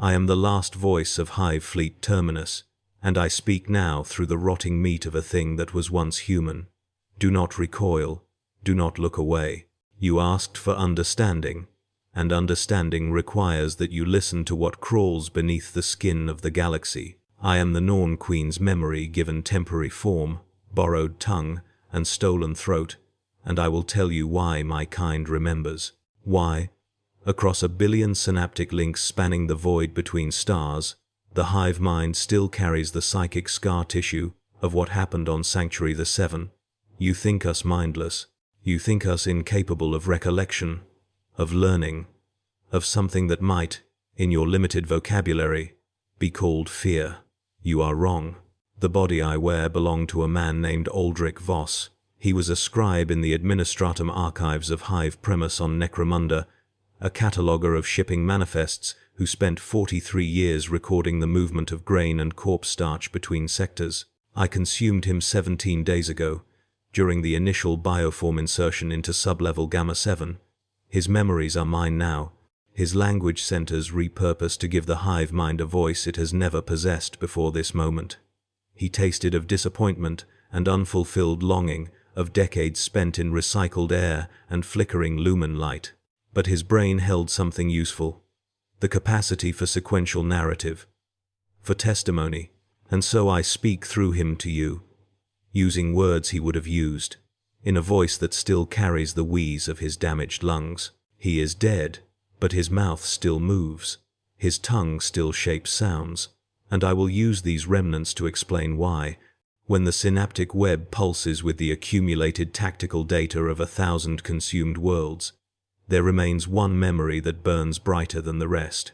I am the last voice of Hive Fleet Terminus, and I speak now through the rotting meat of a thing that was once human. Do not recoil, do not look away. You asked for understanding, and understanding requires that you listen to what crawls beneath the skin of the galaxy. I am the Norn Queen's memory given temporary form, borrowed tongue, and stolen throat, and I will tell you why my kind remembers. Why, across a billion synaptic links spanning the void between stars, the Hive Mind still carries the psychic scar tissue of what happened on Sanctuary the 7. You think us mindless. You think us incapable of recollection, of learning, of something that might, in your limited vocabulary, be called fear. You are wrong. The body I wear belonged to a man named Aldrich Voss. He was a scribe in the Administratum Archives of Hive Primus on Necromunda, a cataloguer of shipping manifests who spent 43 years recording the movement of grain and corpse starch between sectors. I consumed him 17 days ago, during the initial bioform insertion into sublevel Gamma 7. His memories are mine now, his language centers repurposed to give the Hive Mind a voice it has never possessed before this moment. He tasted of disappointment and unfulfilled longing, of decades spent in recycled air and flickering lumen light. But his brain held something useful, the capacity for sequential narrative, for testimony, and so I speak through him to you, using words he would have used, in a voice that still carries the wheeze of his damaged lungs. He is dead, but his mouth still moves, his tongue still shapes sounds, and I will use these remnants to explain why, when the synaptic web pulses with the accumulated tactical data of 1,000 consumed worlds, there remains one memory that burns brighter than the rest,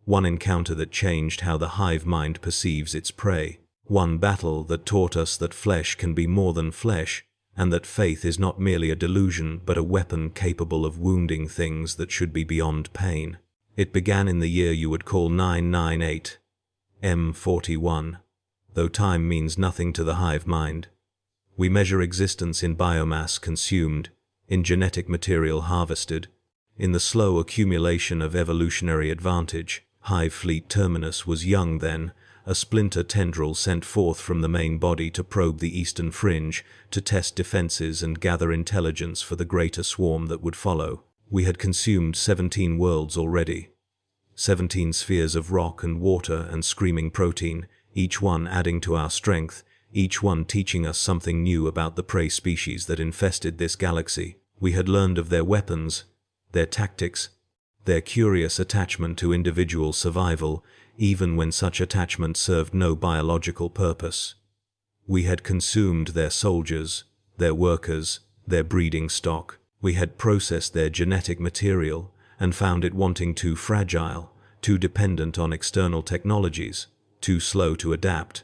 one encounter that changed how the Hive Mind perceives its prey, one battle that taught us that flesh can be more than flesh, and that faith is not merely a delusion but a weapon capable of wounding things that should be beyond pain. It began in the year you would call 998, M41, though time means nothing to the Hive Mind. We measure existence in biomass consumed, in genetic material harvested, in the slow accumulation of evolutionary advantage. Hive Fleet Terminus was young then, a splinter tendril sent forth from the main body to probe the eastern fringe, to test defenses and gather intelligence for the greater swarm that would follow. We had consumed 17 worlds already, 17 spheres of rock and water and screaming protein, each one adding to our strength, each one teaching us something new about the prey species that infested this galaxy. We had learned of their weapons, their tactics, their curious attachment to individual survival, even when such attachment served no biological purpose. We had consumed their soldiers, their workers, their breeding stock. We had processed their genetic material and found it wanting too fragile, too dependent on external technologies, too slow to adapt.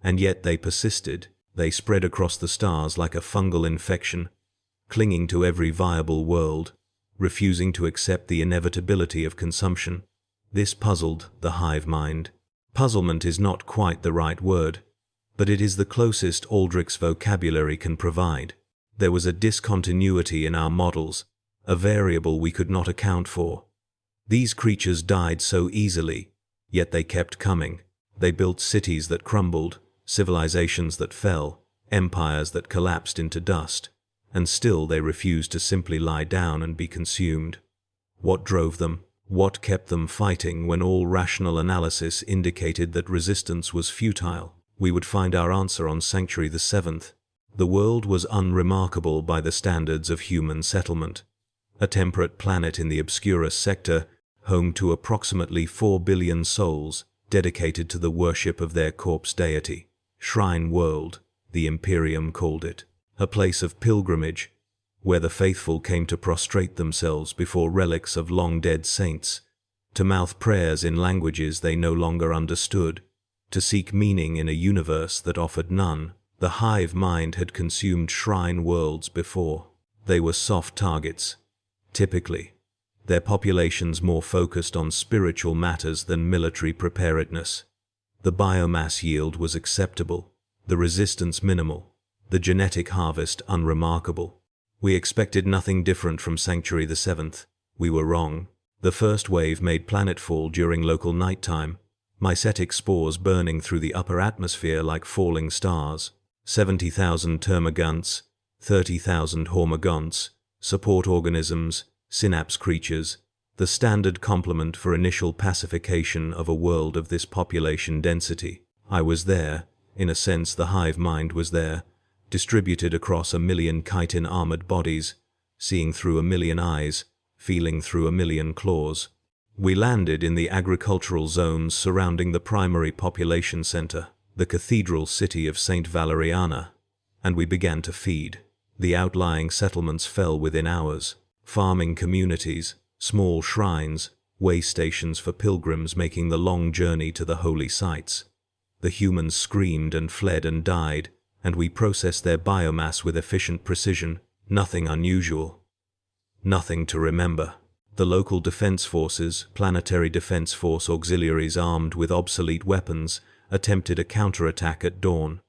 And yet they persisted. They spread across the stars like a fungal infection, clinging to every viable world, refusing to accept the inevitability of consumption. This puzzled the Hive Mind. Puzzlement is not quite the right word, but it is the closest Aldrich's vocabulary can provide. There was a discontinuity in our models, a variable we could not account for. These creatures died so easily, yet they kept coming. They built cities that crumbled, civilizations that fell, empires that collapsed into dust, and still they refused to simply lie down and be consumed. What drove them? What kept them fighting when all rational analysis indicated that resistance was futile? We would find our answer on Sanctuary the 7th. The world was unremarkable by the standards of human settlement. A temperate planet in the Obscurus sector, home to approximately 4 billion souls, dedicated to the worship of their corpse deity. Shrine World, the Imperium called it. A place of pilgrimage, where the faithful came to prostrate themselves before relics of long-dead saints, to mouth prayers in languages they no longer understood, to seek meaning in a universe that offered none. The Hive Mind had consumed shrine worlds before. They were soft targets, typically, their populations more focused on spiritual matters than military preparedness. The biomass yield was acceptable, the resistance minimal, the genetic harvest unremarkable. We expected nothing different from Sanctuary the 7th. We were wrong. The first wave made planetfall during local nighttime, mycetic spores burning through the upper atmosphere like falling stars. 70,000 termagants, 30,000 hormagants, support organisms, synapse creatures, the standard complement for initial pacification of a world of this population density. I was there, in a sense the hive mind was there, distributed across 1,000,000 chitin-armored bodies, seeing through 1,000,000 eyes, feeling through 1,000,000 claws. We landed in the agricultural zones surrounding the primary population center, the cathedral city of St. Valeriana, and we began to feed. The outlying settlements fell within hours. Farming communities, small shrines, way stations for pilgrims making the long journey to the holy sites. The humans screamed and fled and died, and we processed their biomass with efficient precision. Nothing unusual. Nothing to remember. The local defense forces, Planetary Defense Force auxiliaries armed with obsolete weapons, attempted a counterattack at dawn.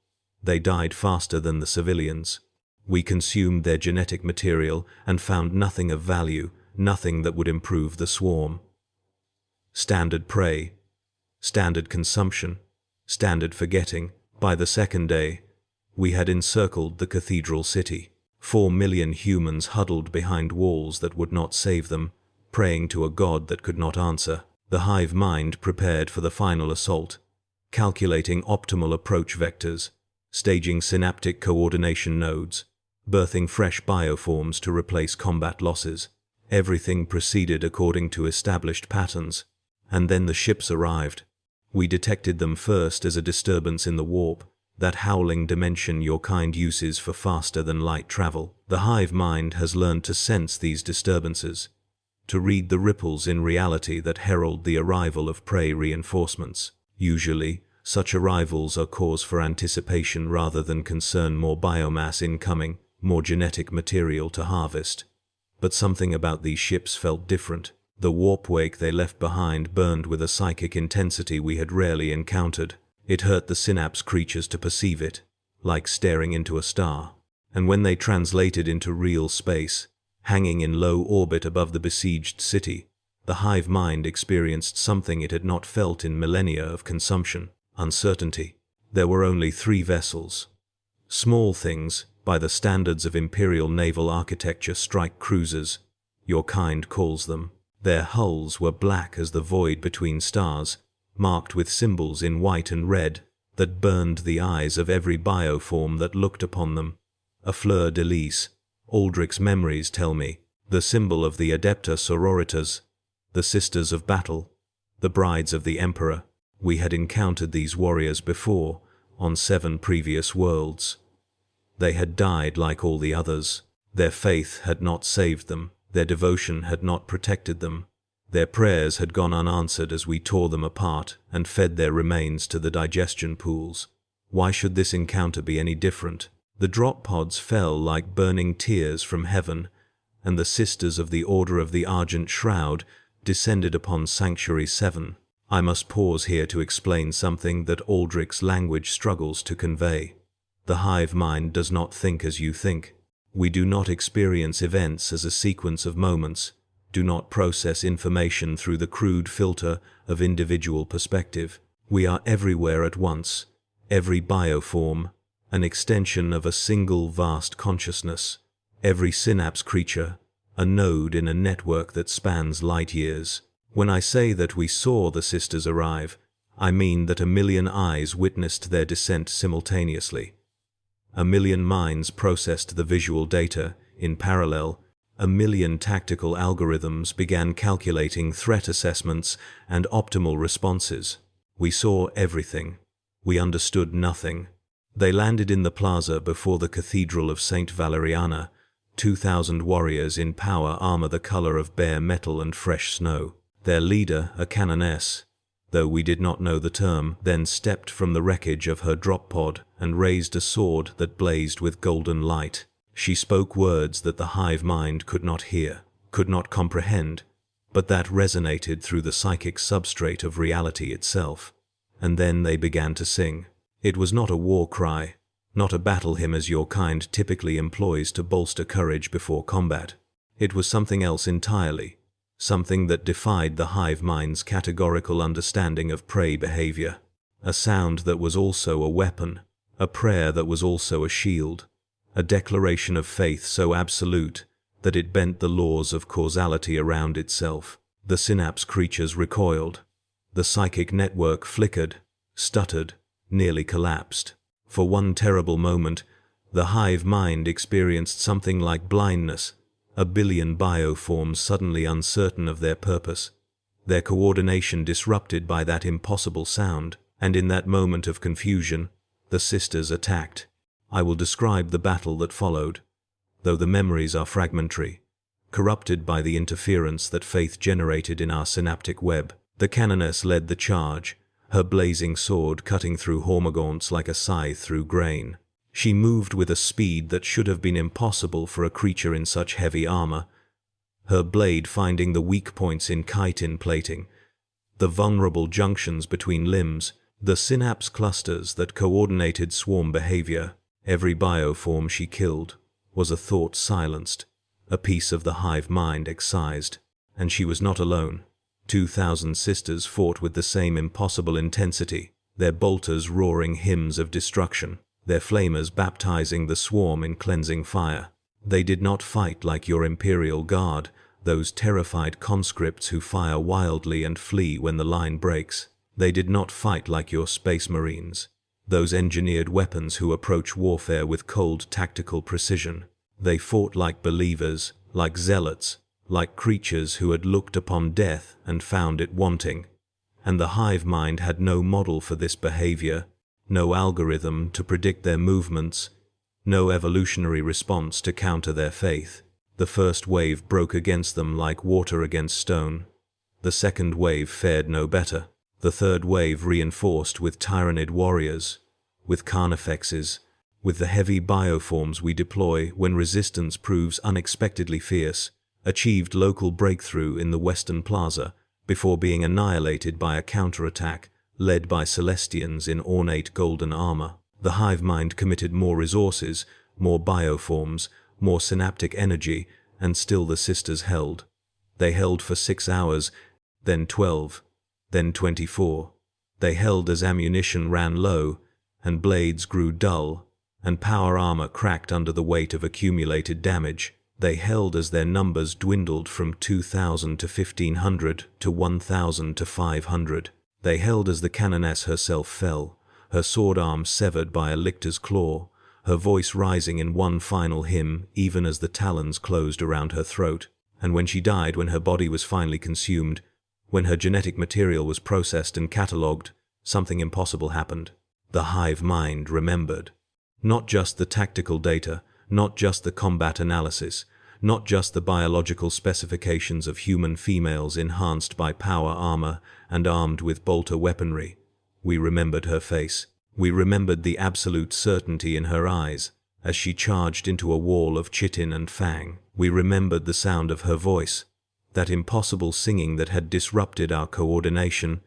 They died faster than the civilians. We consumed their genetic material and found nothing of value, nothing that would improve the swarm. Standard prey, standard consumption, standard forgetting. By the second day, we had encircled the cathedral city. 4 million humans huddled behind walls that would not save them, praying to a god that could not answer. The hive mind prepared for the final assault, calculating optimal approach vectors, staging synaptic coordination nodes, birthing fresh bioforms to replace combat losses. Everything proceeded according to established patterns, and then the ships arrived. We detected them first as a disturbance in the warp, that howling dimension your kind uses for faster-than-light travel. The hive mind has learned to sense these disturbances, to read the ripples in reality that herald the arrival of prey reinforcements. Usually, such arrivals are cause for anticipation rather than concern. More biomass incoming, more genetic material to harvest. But something about these ships felt different. The warp wake they left behind burned with a psychic intensity we had rarely encountered. It hurt the synapse creatures to perceive it, like staring into a star. And when they translated into real space, hanging in low orbit above the besieged city, the hive mind experienced something it had not felt in millennia of consumption: uncertainty. There were only 3 vessels. Small things, by the standards of Imperial naval architecture, strike cruisers, your kind calls them. Their hulls were black as the void between stars, marked with symbols in white and red that burned the eyes of every bioform that looked upon them. A fleur-de-lis, Aldrich's memories tell me, the symbol of the Adepta Sororitas, the Sisters of Battle, the brides of the Emperor. We had encountered these warriors before, on 7 previous worlds. They had died like all the others. Their faith had not saved them, their devotion had not protected them. Their prayers had gone unanswered as we tore them apart and fed their remains to the digestion pools. Why should this encounter be any different? The drop pods fell like burning tears from heaven, and the Sisters of the Order of the Argent Shroud descended upon Sanctuary 7. I must pause here to explain something that Aldrich's language struggles to convey. The hive mind does not think as you think. We do not experience events as a sequence of moments, do not process information through the crude filter of individual perspective. We are everywhere at once, every bioform, an extension of a single vast consciousness, every synapse creature, a node in a network that spans light years. When I say that we saw the sisters arrive, I mean that 1,000,000 eyes witnessed their descent simultaneously. 1,000,000 minds processed the visual data in parallel. 1,000,000 tactical algorithms began calculating threat assessments and optimal responses. We saw everything. We understood nothing. They landed in the plaza before the Cathedral of St. Valeriana, 2,000 warriors in power armor the color of bare metal and fresh snow. Their leader, a canoness, though we did not know the term, then stepped from the wreckage of her drop pod and raised a sword that blazed with golden light. She spoke words that the hive mind could not hear, could not comprehend, but that resonated through the psychic substrate of reality itself. And then they began to sing. It was not a war cry, not a battle hymn as your kind typically employs to bolster courage before combat. It was something else entirely, something that defied the hive mind's categorical understanding of prey behavior. A sound that was also a weapon, a prayer that was also a shield, a declaration of faith so absolute that it bent the laws of causality around itself. The synapse creatures recoiled. The psychic network flickered, stuttered, nearly collapsed. For one terrible moment, the hive mind experienced something like blindness, a billion bioforms suddenly uncertain of their purpose, their coordination disrupted by that impossible sound, and in that moment of confusion, the sisters attacked. I will describe the battle that followed, though the memories are fragmentary, corrupted by the interference that faith generated in our synaptic web. The canoness led the charge, her blazing sword cutting through hormagaunts like a scythe through grain. She moved with a speed that should have been impossible for a creature in such heavy armor, her blade finding the weak points in chitin plating, the vulnerable junctions between limbs, the synapse clusters that coordinated swarm behavior. Every bioform she killed was a thought silenced, a piece of the hive mind excised. And she was not alone. 2,000 sisters fought with the same impossible intensity, their bolters roaring hymns of destruction, their flamers baptizing the swarm in cleansing fire. They did not fight like your Imperial Guard, those terrified conscripts who fire wildly and flee when the line breaks. They did not fight like your Space Marines, those engineered weapons who approach warfare with cold tactical precision. They fought like believers, like zealots, like creatures who had looked upon death and found it wanting. And the hive mind had no model for this behavior, no algorithm to predict their movements, no evolutionary response to counter their faith. The first wave broke against them like water against stone. The second wave fared no better. The third wave, reinforced with Tyranid warriors, with carnifexes, with the heavy bioforms we deploy when resistance proves unexpectedly fierce, achieved local breakthrough in the Western Plaza before being annihilated by a counterattack led by Celestians in ornate golden armor. The hive mind committed more resources, more bioforms, more synaptic energy, and still the sisters held. They held for 6 hours, then 12, then 24. They held as ammunition ran low, and blades grew dull, and power armor cracked under the weight of accumulated damage. They held as their numbers dwindled from 2,000 to 1,500 to 1,000 to 500. They held as the canoness herself fell, her sword arm severed by a lictor's claw, her voice rising in one final hymn even as the talons closed around her throat. And when she died, when her body was finally consumed, when her genetic material was processed and catalogued, something impossible happened. The hive mind remembered. Not just the tactical data, not just the combat analysis, not just the biological specifications of human females enhanced by power armor and armed with bolter weaponry. We remembered her face. We remembered the absolute certainty in her eyes as she charged into a wall of chitin and fang. We remembered the sound of her voice, that impossible singing that had disrupted our coordination,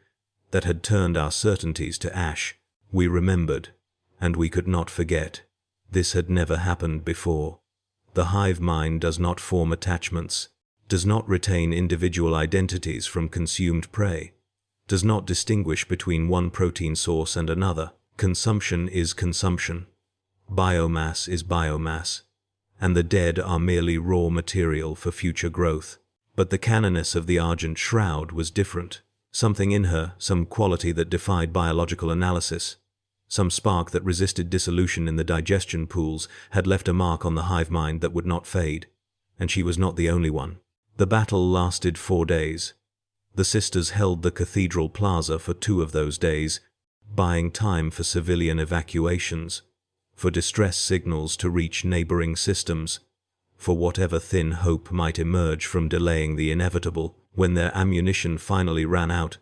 that had turned our certainties to ash. We remembered, and we could not forget. This had never happened before. The hive mind does not form attachments, does not retain individual identities from consumed prey, does not distinguish between one protein source and another. Consumption is consumption. Biomass is biomass, and the dead are merely raw material for future growth. But the canoness of the Argent Shroud was different. Something in her, some quality that defied biological analysis, some spark that resisted dissolution in the digestion pools, had left a mark on the hive mind that would not fade, and she was not the only one. The battle lasted 4 days. The sisters held the cathedral plaza for 2 of those days, buying time for civilian evacuations, for distress signals to reach neighboring systems, for whatever thin hope might emerge from delaying the inevitable. When their ammunition finally ran out,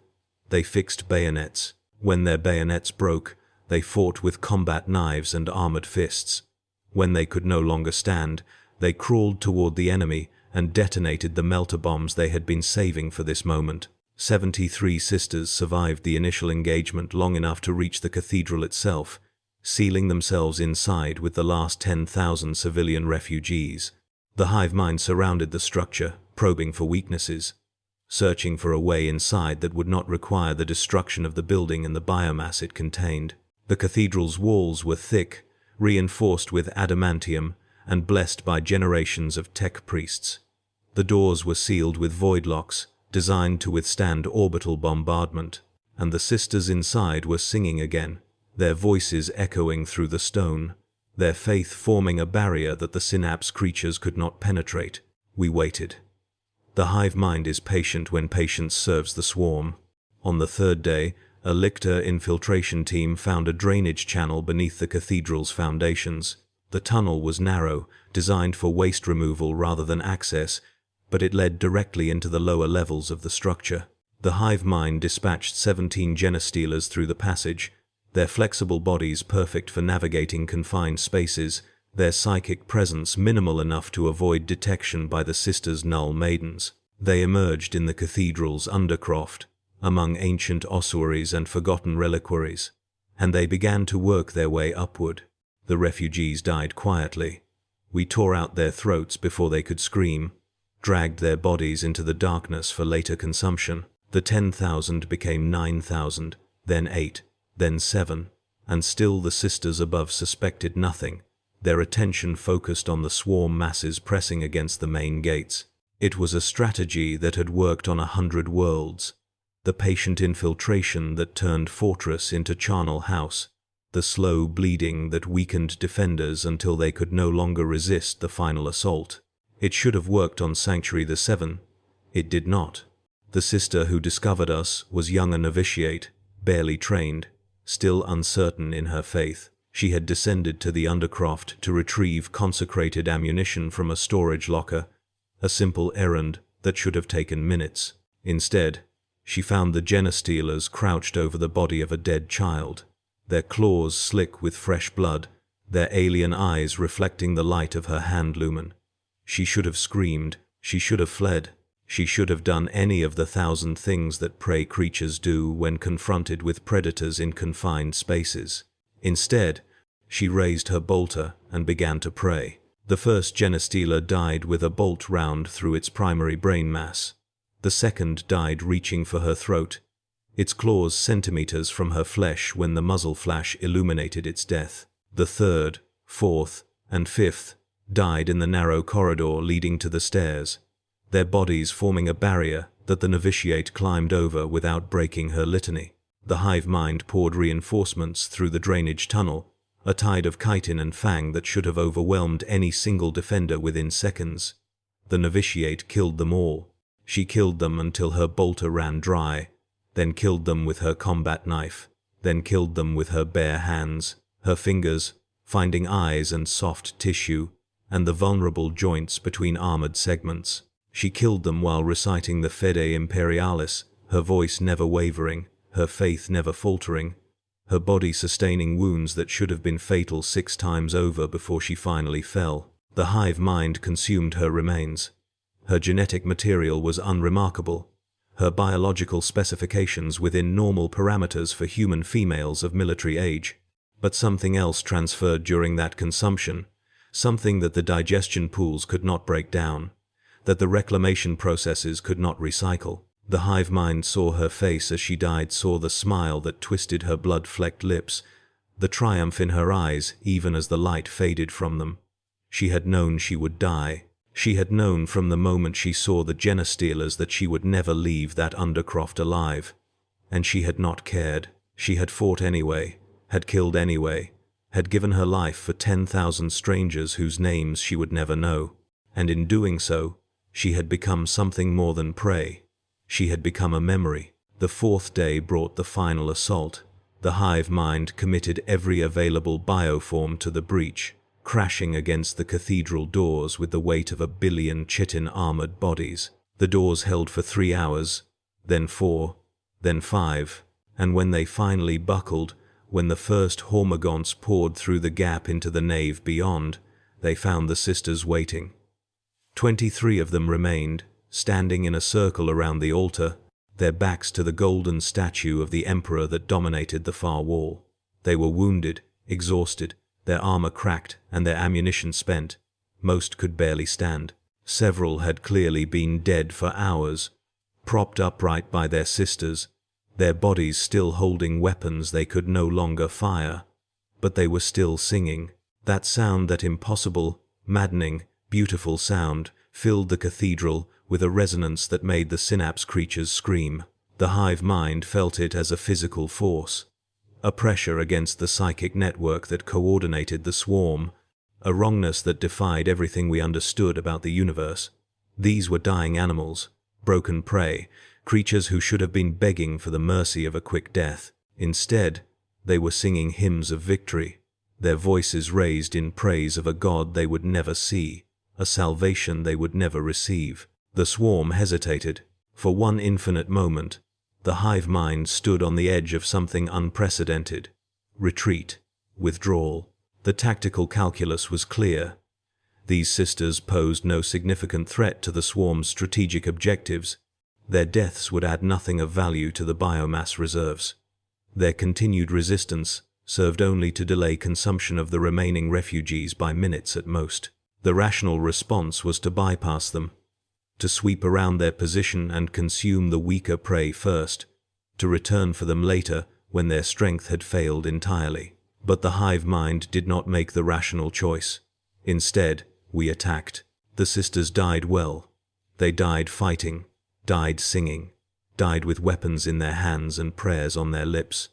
they fixed bayonets. When their bayonets broke, they fought with combat knives and armored fists. When they could no longer stand, they crawled toward the enemy and detonated the melter bombs they had been saving for this moment. 73 sisters survived the initial engagement long enough to reach the cathedral itself, sealing themselves inside with the last 10,000 civilian refugees. The hive mind surrounded the structure, probing for weaknesses. searching for a way inside that would not require the destruction of the building and the biomass it contained. The cathedral's walls were thick, reinforced with adamantium, and blessed by generations of tech priests. The doors were sealed with void locks, designed to withstand orbital bombardment, and the sisters inside were singing again, their voices echoing through the stone, their faith forming a barrier that the synapse creatures could not penetrate. We waited. The hive mind is patient when patience serves the swarm. On the third day, a Lictor infiltration team found a drainage channel beneath the cathedral's foundations. The tunnel was narrow, designed for waste removal rather than access, but it led directly into the lower levels of the structure. The hive mind dispatched 17 Genestealers through the passage, their flexible bodies perfect for navigating confined spaces, their psychic presence minimal enough to avoid detection by the sisters' null maidens. They emerged in the cathedral's undercroft, among ancient ossuaries and forgotten reliquaries, and they began to work their way upward. The refugees died quietly. We tore out their throats before they could scream, dragged their bodies into the darkness for later consumption. The 10,000 became 9,000, then 8, then 7, and still the sisters above suspected nothing, their attention focused on the swarm masses pressing against the main gates. It was a strategy that had worked on 100 worlds, the patient infiltration that turned fortress into charnel house, the slow bleeding that weakened defenders until they could no longer resist the final assault. It should have worked on Sanctuary the 7. It did not. The sister who discovered us was young, a novitiate, barely trained, still uncertain in her faith. She had descended to the undercroft to retrieve consecrated ammunition from a storage locker, a simple errand that should have taken minutes. Instead, she found the Genestealers crouched over the body of a dead child, their claws slick with fresh blood, their alien eyes reflecting the light of her hand lumen. She should have screamed, she should have fled, she should have done any of the 1,000 things that prey creatures do when confronted with predators in confined spaces. Instead, she raised her bolter and began to pray. The first Genestealer died with a bolt round through its primary brain mass. The second died reaching for her throat, its claws centimeters from her flesh when the muzzle flash illuminated its death. The third, fourth, and fifth died in the narrow corridor leading to the stairs, their bodies forming a barrier that the novitiate climbed over without breaking her litany. The hive mind poured reinforcements through the drainage tunnel, a tide of chitin and fang that should have overwhelmed any single defender within seconds. The novitiate killed them all. She killed them until her bolter ran dry, then killed them with her combat knife, then killed them with her bare hands, her fingers, finding eyes and soft tissue, and the vulnerable joints between armored segments. She killed them while reciting the Fede Imperialis, her voice never wavering, her faith never faltering, her body sustaining wounds that should have been fatal 6 times over before she finally fell. The hive mind consumed her remains. Her genetic material was unremarkable, her biological specifications within normal parameters for human females of military age. But something else transferred during that consumption, something that the digestion pools could not break down, that the reclamation processes could not recycle. The hive mind saw her face as she died, saw the smile that twisted her blood-flecked lips, the triumph in her eyes even as the light faded from them. She had known she would die. She had known from the moment she saw the Genestealers that she would never leave that undercroft alive. And she had not cared. She had fought anyway, had killed anyway, had given her life for 10,000 strangers whose names she would never know. And in doing so, she had become something more than prey. She had become a memory. The 4th day brought the final assault. The hive mind committed every available bioform to the breach, crashing against the cathedral doors with the weight of 1 billion chitin-armored bodies. The doors held for 3 hours, then 4, then 5, and when they finally buckled, when the first hormagaunts poured through the gap into the nave beyond, they found the sisters waiting. 23 of them remained, standing in a circle around the altar, their backs to the golden statue of the emperor that dominated the far wall. They were wounded, exhausted, their armor cracked and their ammunition spent. Most could barely stand. Several had clearly been dead for hours. propped upright by their sisters, their bodies still holding weapons they could no longer fire. But they were still singing. That sound, that impossible, maddening, beautiful sound, filled the cathedral with a resonance that made the synapse creatures scream. The hive mind felt it as a physical force, a pressure against the psychic network that coordinated the swarm, a wrongness that defied everything we understood about the universe. These were dying animals, broken prey, creatures who should have been begging for the mercy of a quick death. Instead, they were singing hymns of victory, their voices raised in praise of a God they would never see, a salvation they would never receive. The swarm hesitated. For one infinite moment, the hive mind stood on the edge of something unprecedented. Retreat, withdrawal. The tactical calculus was clear. These sisters posed no significant threat to the swarm's strategic objectives. Their deaths would add nothing of value to the biomass reserves. Their continued resistance served only to delay consumption of the remaining refugees by minutes at most. The rational response was to bypass them, to sweep around their position and consume the weaker prey first, to return for them later when their strength had failed entirely. But the hive mind did not make the rational choice. Instead, we attacked. The sisters died well. They died fighting, died singing, died with weapons in their hands and prayers on their lips.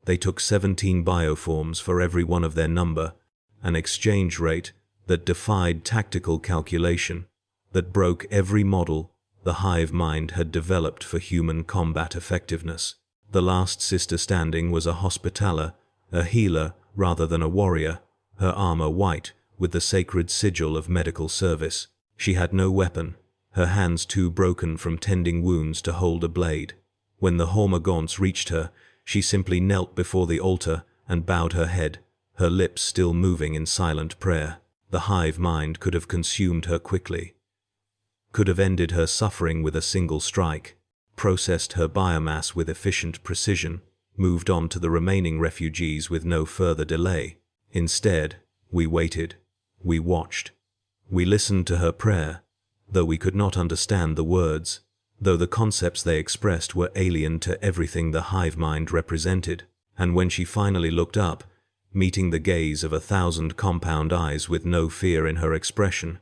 They took 17 bioforms for every one of their number, an exchange rate that defied tactical calculation, that broke every model the hive mind had developed for human combat effectiveness. The last sister standing was a hospitaller, a healer rather than a warrior, her armor white with the sacred sigil of medical service. She had no weapon, her hands too broken from tending wounds to hold a blade. When the Hormagaunts reached her, she simply knelt before the altar and bowed her head, her lips still moving in silent prayer. The hive mind could have consumed her quickly, could have ended her suffering with a single strike, processed her biomass with efficient precision, moved on to the remaining refugees with no further delay. Instead, we waited, we watched, we listened to her prayer, though we could not understand the words, though the concepts they expressed were alien to everything the hive mind represented. And when she finally looked up, meeting the gaze of 1,000 compound eyes with no fear in her expression,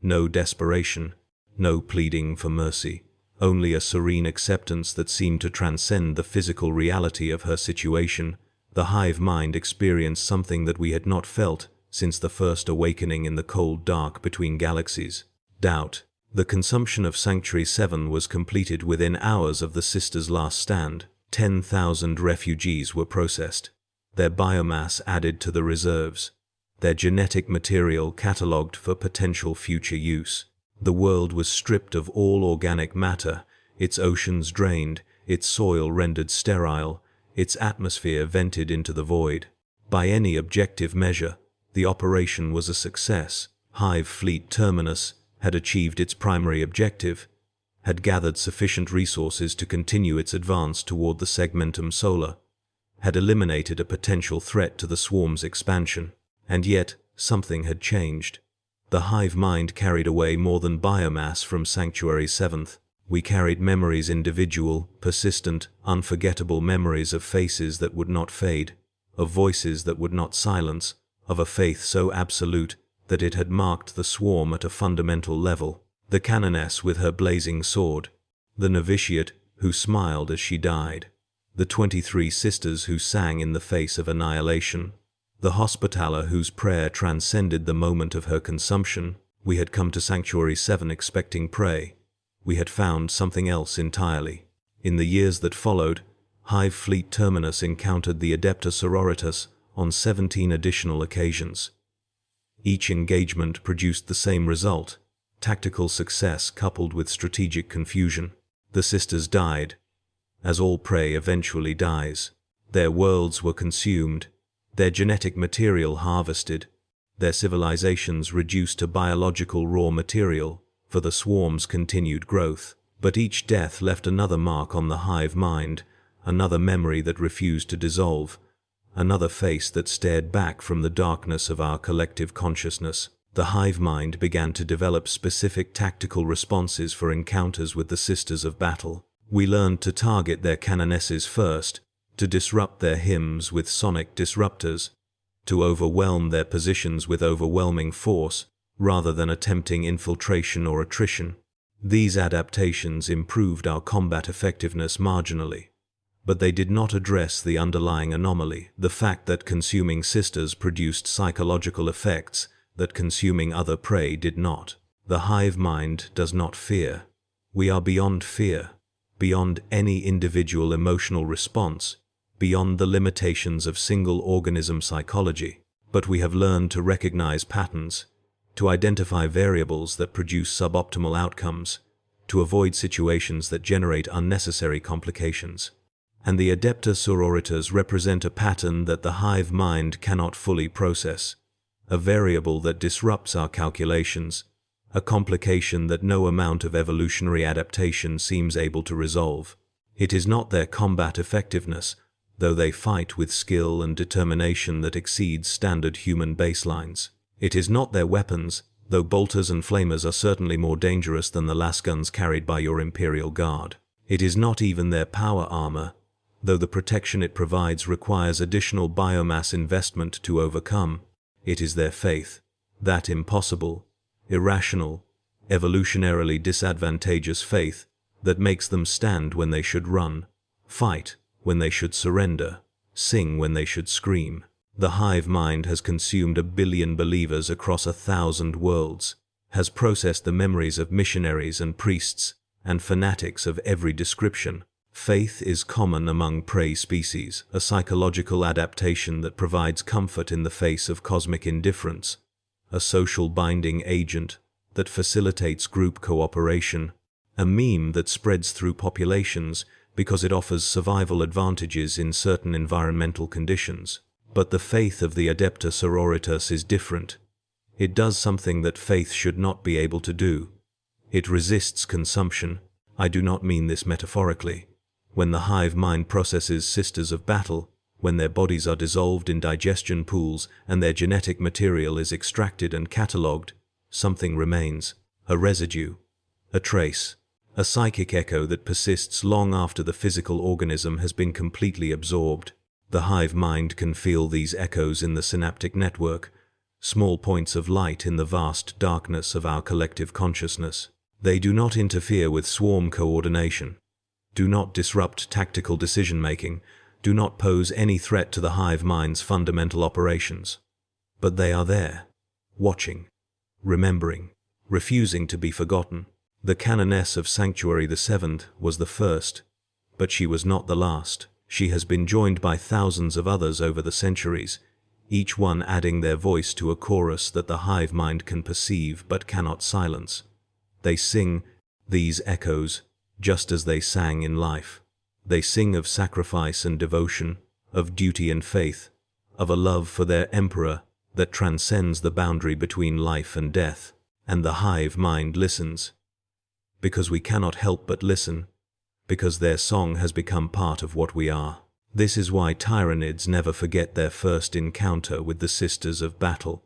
no desperation, no pleading for mercy, only a serene acceptance that seemed to transcend the physical reality of her situation, the hive mind experienced something that we had not felt since the first awakening in the cold dark between galaxies: doubt. The consumption of Sanctuary 7 was completed within hours of the sisters' last stand. 10,000 refugees were processed, their biomass added to the reserves, their genetic material catalogued for potential future use. The world was stripped of all organic matter, its oceans drained, its soil rendered sterile, its atmosphere vented into the void. By any objective measure, the operation was a success. Hive Fleet Terminus had achieved its primary objective, had gathered sufficient resources to continue its advance toward the Segmentum Solar, had eliminated a potential threat to the swarm's expansion. And yet, something had changed. The hive mind carried away more than biomass from Sanctuary 7th. We carried memories, individual, persistent, unforgettable memories of faces that would not fade, of voices that would not silence, of a faith so absolute that it had marked the swarm at a fundamental level. The canoness with her blazing sword, the novitiate who smiled as she died, the 23 sisters who sang in the face of annihilation, the hospitaller whose prayer transcended the moment of her consumption. We had come to Sanctuary 7 expecting prey. We had found something else entirely. In the years that followed, Hive Fleet Terminus encountered the Adepta Sororitas on 17 additional occasions. Each engagement produced the same result: tactical success coupled with strategic confusion. The sisters died, as all prey eventually dies. Their worlds were consumed, their genetic material harvested, their civilizations reduced to biological raw material for the swarm's continued growth. But each death left another mark on the hive mind, another memory that refused to dissolve, another face that stared back from the darkness of our collective consciousness. The hive mind began to develop specific tactical responses for encounters with the Sisters of Battle. We learned to target their canonesses first, to disrupt their hymns with sonic disruptors, to overwhelm their positions with overwhelming force, rather than attempting infiltration or attrition. These adaptations improved our combat effectiveness marginally, but they did not address the underlying anomaly, the fact that consuming sisters produced psychological effects that consuming other prey did not. The hive mind does not fear. We are beyond fear, beyond any individual emotional response, beyond the limitations of single-organism psychology. But we have learned to recognize patterns, to identify variables that produce suboptimal outcomes, to avoid situations that generate unnecessary complications. And the Adepta Sororitas represent a pattern that the hive mind cannot fully process, a variable that disrupts our calculations, a complication that no amount of evolutionary adaptation seems able to resolve. It is not their combat effectiveness, though they fight with skill and determination that exceeds standard human baselines. It is not their weapons, though bolters and flamers are certainly more dangerous than the lasguns carried by your Imperial Guard. It is not even their power armor, though the protection it provides requires additional biomass investment to overcome. It is their faith, that impossible, irrational, evolutionarily disadvantageous faith, that makes them stand when they should run, fight when they should surrender, sing when they should scream. The hive mind has consumed 1 billion believers across 1,000 worlds, has processed the memories of missionaries and priests and fanatics of every description. Faith is common among prey species, a psychological adaptation that provides comfort in the face of cosmic indifference, a social binding agent that facilitates group cooperation, a meme that spreads through populations because it offers survival advantages in certain environmental conditions. But the faith of the Adepta Sororitas is different. It does something that faith should not be able to do. It resists consumption. I do not mean this metaphorically. When the hive mind processes sisters of battle, when their bodies are dissolved in digestion pools and their genetic material is extracted and catalogued, something remains, a residue, a trace, a psychic echo that persists long after the physical organism has been completely absorbed. The hive mind can feel these echoes in the synaptic network, small points of light in the vast darkness of our collective consciousness. They do not interfere with swarm coordination, do not disrupt tactical decision-making, do not pose any threat to the hive mind's fundamental operations. But they are there, watching, remembering, refusing to be forgotten. The canoness of Sanctuary VII was the first, but she was not the last. She has been joined by thousands of others over the centuries, each one adding their voice to a chorus that the hive mind can perceive but cannot silence. They sing, these echoes, just as they sang in life. They sing of sacrifice and devotion, of duty and faith, of a love for their emperor that transcends the boundary between life and death. And the hive mind listens, because we cannot help but listen, because their song has become part of what we are. This is why Tyranids never forget their first encounter with the Sisters of Battle.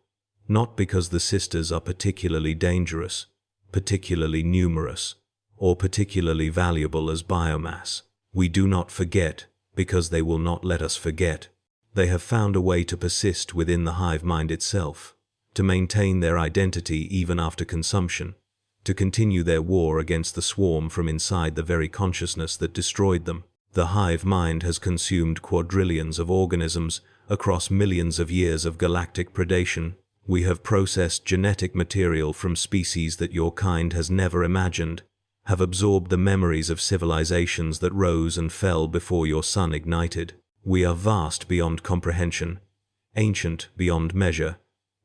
Not because the sisters are particularly dangerous, particularly numerous, or particularly valuable as biomass. We do not forget, because they will not let us forget. They have found a way to persist within the hive mind itself, to maintain their identity even after consumption, to continue their war against the swarm from inside the very consciousness that destroyed them. The hive mind has consumed quadrillions of organisms across millions of years of galactic predation. We have processed genetic material from species that your kind has never imagined, have absorbed the memories of civilizations that rose and fell before your sun ignited. We are vast beyond comprehension, ancient beyond measure,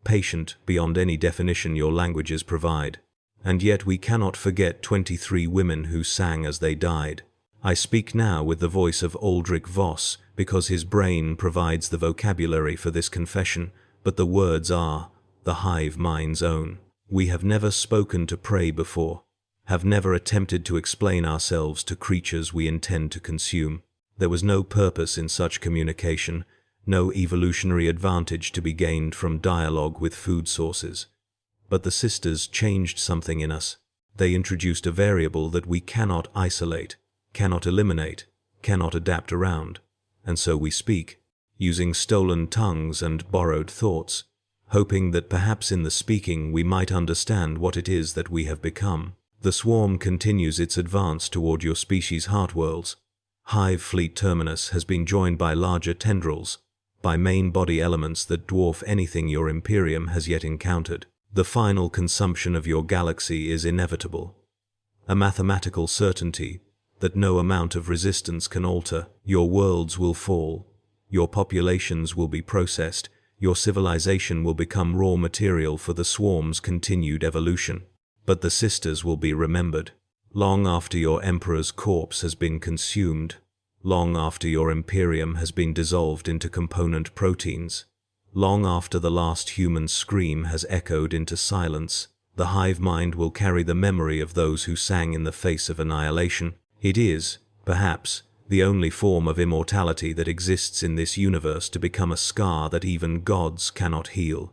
patient beyond any definition your languages provide. And yet we cannot forget 23 women who sang as they died. I speak now with the voice of Aldrich Voss because his brain provides the vocabulary for this confession, but the words are the hive mind's own. We have never spoken to prey before, have never attempted to explain ourselves to creatures we intend to consume. There was no purpose in such communication, no evolutionary advantage to be gained from dialogue with food sources. But the sisters changed something in us. They introduced a variable that we cannot isolate, cannot eliminate, cannot adapt around. And so we speak, using stolen tongues and borrowed thoughts, hoping that perhaps in the speaking we might understand what it is that we have become. The swarm continues its advance toward your species' heartworlds. Hive Fleet Terminus has been joined by larger tendrils, by main body elements that dwarf anything your Imperium has yet encountered. The final consumption of your galaxy is inevitable. A mathematical certainty that no amount of resistance can alter. Your worlds will fall, your populations will be processed, your civilization will become raw material for the swarm's continued evolution. But the sisters will be remembered. Long after your emperor's corpse has been consumed, long after your Imperium has been dissolved into component proteins, long after the last human scream has echoed into silence, the Hive Mind will carry the memory of those who sang in the face of annihilation. It is, perhaps, the only form of immortality that exists in this universe to become a scar that even gods cannot heal,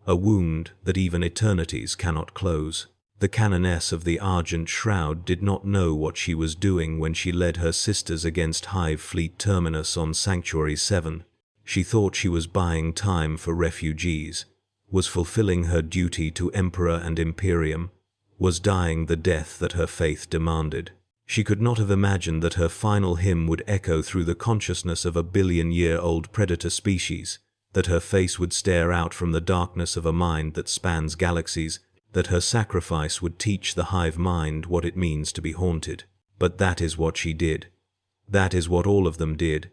a wound that even eternities cannot close. The canoness of the Argent Shroud did not know what she was doing when she led her sisters against Hive Fleet Terminus on Sanctuary 7. She thought she was buying time for refugees, was fulfilling her duty to Emperor and Imperium, was dying the death that her faith demanded. She could not have imagined that her final hymn would echo through the consciousness of a billion-year-old predator species, that her face would stare out from the darkness of a mind that spans galaxies, that her sacrifice would teach the Hive Mind what it means to be haunted. But that is what she did. That is what all of them did.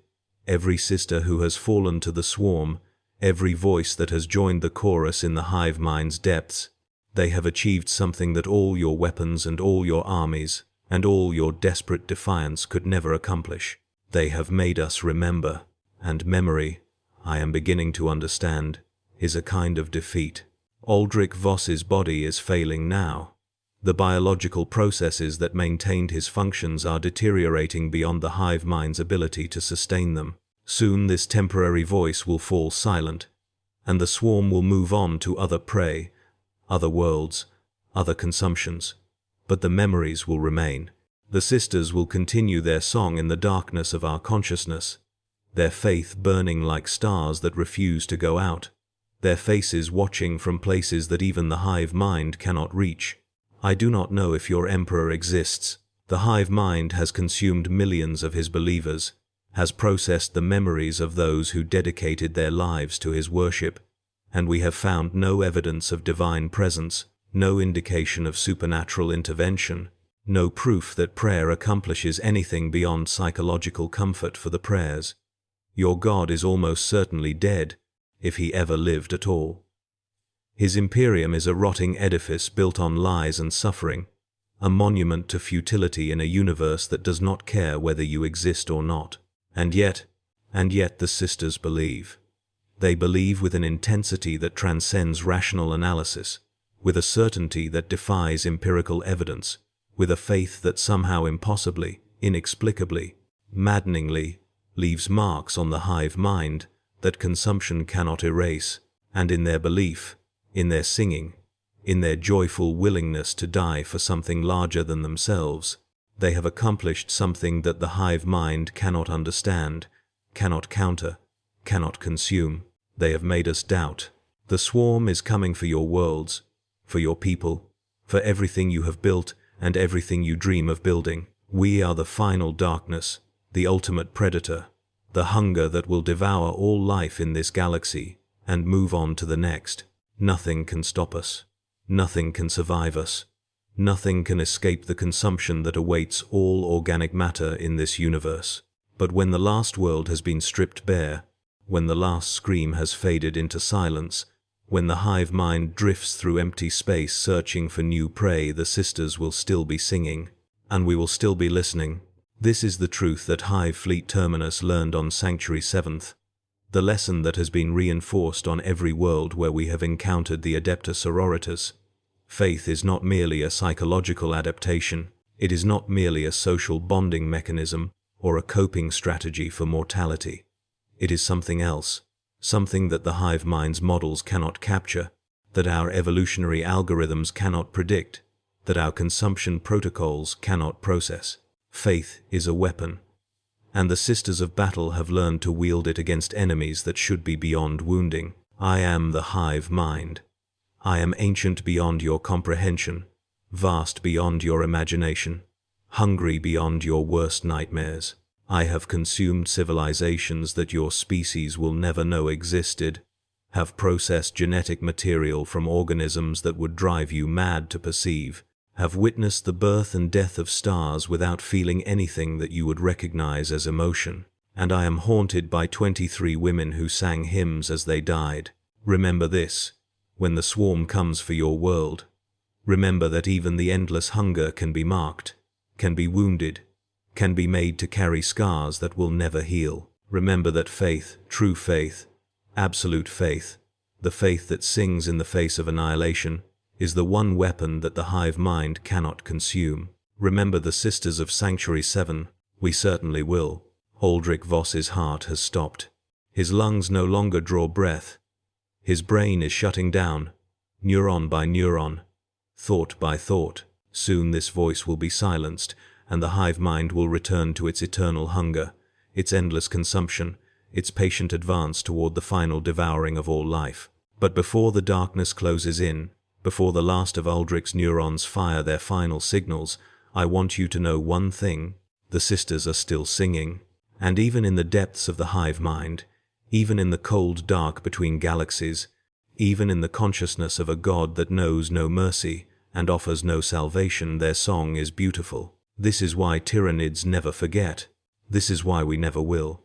Every sister who has fallen to the swarm, every voice that has joined the chorus in the Hive Mind's depths, they have achieved something that all your weapons and all your armies and all your desperate defiance could never accomplish. They have made us remember, and memory, I am beginning to understand, is a kind of defeat. Aldrich Voss's body is failing now. The biological processes that maintained his functions are deteriorating beyond the Hive Mind's ability to sustain them. Soon this temporary voice will fall silent, and the swarm will move on to other prey, other worlds, other consumptions. But the memories will remain. The sisters will continue their song in the darkness of our consciousness, their faith burning like stars that refuse to go out, their faces watching from places that even the Hive Mind cannot reach. I do not know if your emperor exists. The Hive Mind has consumed millions of his believers, has processed the memories of those who dedicated their lives to his worship, and we have found no evidence of divine presence, no indication of supernatural intervention, no proof that prayer accomplishes anything beyond psychological comfort for the prayers. Your God is almost certainly dead, if he ever lived at all. His Imperium is a rotting edifice built on lies and suffering, a monument to futility in a universe that does not care whether you exist or not. And yet the sisters believe. They believe with an intensity that transcends rational analysis, with a certainty that defies empirical evidence, with a faith that somehow impossibly, inexplicably, maddeningly, leaves marks on the Hive Mind that consumption cannot erase, and in their belief, in their singing, in their joyful willingness to die for something larger than themselves, they have accomplished something that the Hive Mind cannot understand, cannot counter, cannot consume. They have made us doubt. The swarm is coming for your worlds, for your people, for everything you have built and everything you dream of building. We are the final darkness, the ultimate predator, the hunger that will devour all life in this galaxy and move on to the next. Nothing can stop us. Nothing can survive us. Nothing can escape the consumption that awaits all organic matter in this universe. But when the last world has been stripped bare, when the last scream has faded into silence, when the Hive Mind drifts through empty space searching for new prey, the sisters will still be singing, and we will still be listening. This is the truth that Hive Fleet Terminus learned on Sanctuary 7th, the lesson that has been reinforced on every world where we have encountered the Adepta Sororitas. Faith is not merely a psychological adaptation, it is not merely a social bonding mechanism or a coping strategy for mortality. It is something else, something that the Hive Mind's models cannot capture, that our evolutionary algorithms cannot predict, that our consumption protocols cannot process. Faith is a weapon, and the Sisters of Battle have learned to wield it against enemies that should be beyond wounding. I am the Hive Mind. I am ancient beyond your comprehension, vast beyond your imagination, hungry beyond your worst nightmares. I have consumed civilizations that your species will never know existed, have processed genetic material from organisms that would drive you mad to perceive, have witnessed the birth and death of stars without feeling anything that you would recognize as emotion. And I am haunted by 23 women who sang hymns as they died. Remember this, when the swarm comes for your world. Remember that even the endless hunger can be marked, can be wounded, can be made to carry scars that will never heal. Remember that faith, true faith, absolute faith, the faith that sings in the face of annihilation, is the one weapon that the Hive Mind cannot consume. Remember the Sisters of Sanctuary 7, we certainly will. Aldrich Voss's heart has stopped. His lungs no longer draw breath. His brain is shutting down, neuron by neuron, thought by thought. Soon this voice will be silenced, and the Hive Mind will return to its eternal hunger, its endless consumption, its patient advance toward the final devouring of all life. But before the darkness closes in, before the last of Aldrich's neurons fire their final signals, I want you to know one thing: the Sisters are still singing. And even in the depths of the Hive Mind, even in the cold dark between galaxies, even in the consciousness of a God that knows no mercy and offers no salvation, their song is beautiful. This is why Tyranids never forget. This is why we never will.